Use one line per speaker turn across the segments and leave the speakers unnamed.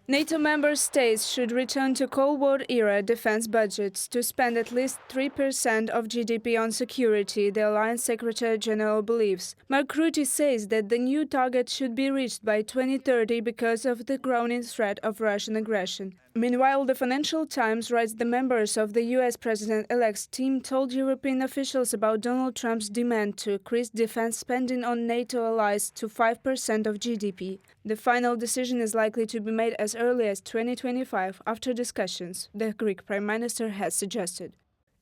NATO member states should return to Cold War-era defense budgets to spend at least 3% of GDP on security, the Alliance Secretary-General believes. Mark Rutte says that the new target should be reached by 2030 because of the growing threat of Russian aggression. Meanwhile, the Financial Times writes the members of the US President-elect's team told European officials about Donald Trump's demand to increase defense spending on NATO allies to 5% of GDP. The final decision is likely to be made as early as 2025 after discussions, the Greek Prime Minister has suggested.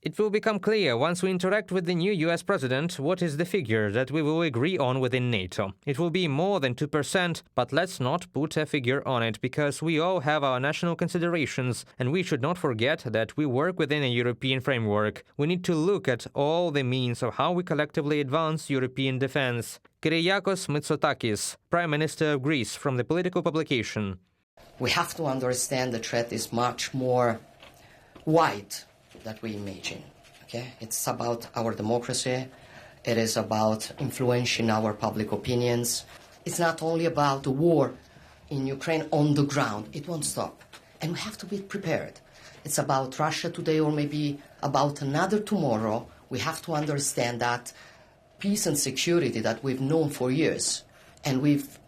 It will become clear once we interact with the new US president what is the figure that we will agree on within NATO. It will be more than 2%, but let's not put a figure on it because we all have our national considerations and we should not forget that we work within a European framework. We need to look at all the means of how we collectively advance European defense. Kyriakos Mitsotakis, Prime Minister of Greece, from the political publication.
We have to understand the threat is much more wide that we imagine. Okay? It's about our democracy. It is about influencing our public opinions. It's not only about the war in Ukraine on the ground. It won't stop. And we have to be prepared. It's about Russia today or maybe about another tomorrow. We have to understand that peace and security that we've known for years and we've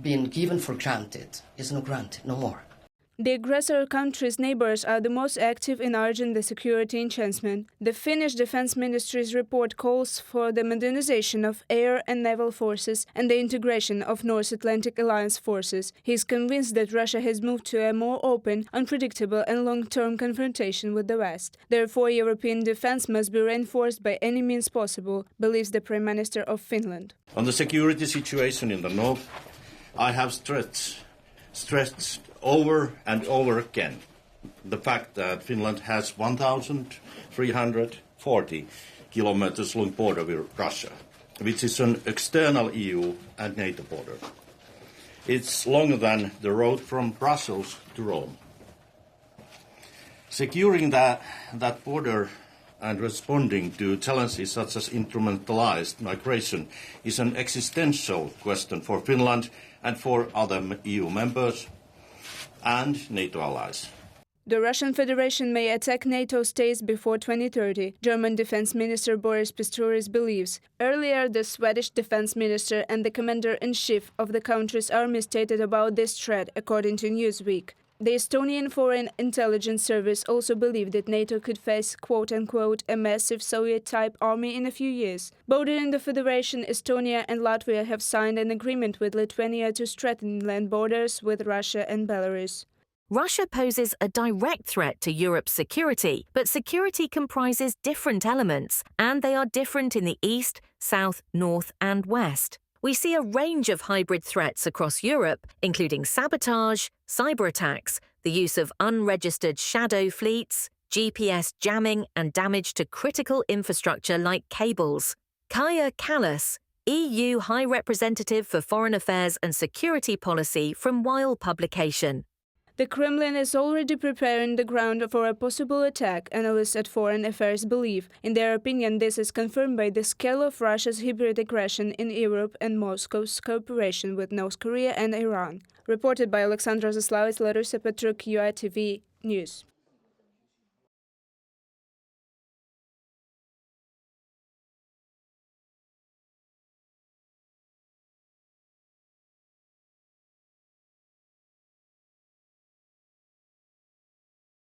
been given for granted is not granted no more.
The aggressor country's neighbors are the most active in urging the security enhancement. The Finnish Defense Ministry's report calls for the modernization of air and naval forces and the integration of North Atlantic Alliance forces. He is convinced that Russia has moved to a more open, unpredictable and long-term confrontation with the West. Therefore, European defense must be reinforced by any means possible, believes the Prime Minister of Finland.
On the security situation in the north, I have stressed over and over again the fact that Finland has 1,340 kilometers long border with Russia, which is an external EU and NATO border. It's longer than the road from Brussels to Rome. Securing that border and responding to challenges such as instrumentalized migration is an existential question for Finland and for other EU members and NATO allies.
The Russian Federation may attack NATO states before 2030, German Defense Minister Boris Pistorius believes. Earlier, the Swedish Defense Minister and the Commander-in-Chief of the country's army stated about this threat, according to Newsweek. The Estonian Foreign Intelligence Service also believed that NATO could face, quote-unquote, a massive Soviet-type army in a few years. Bordering the Federation, Estonia and Latvia have signed an agreement with Lithuania to strengthen land borders with Russia and Belarus.
Russia poses a direct threat to Europe's security, but security comprises different elements, and they are different in the east, south, north and west. We see a range of hybrid threats across Europe, including sabotage, cyber attacks, the use of unregistered shadow fleets, GPS jamming and damage to critical infrastructure like cables. Kaja Kallas, EU High Representative for Foreign Affairs and Security Policy from Weil publication.
The Kremlin is already preparing the ground for a possible attack, analysts at Foreign Affairs believe. In their opinion, this is confirmed by the scale of Russia's hybrid aggression in Europe and Moscow's cooperation with North Korea and Iran. Reported by Alexandra Zaslavets, Larissa Petruk, UATV News.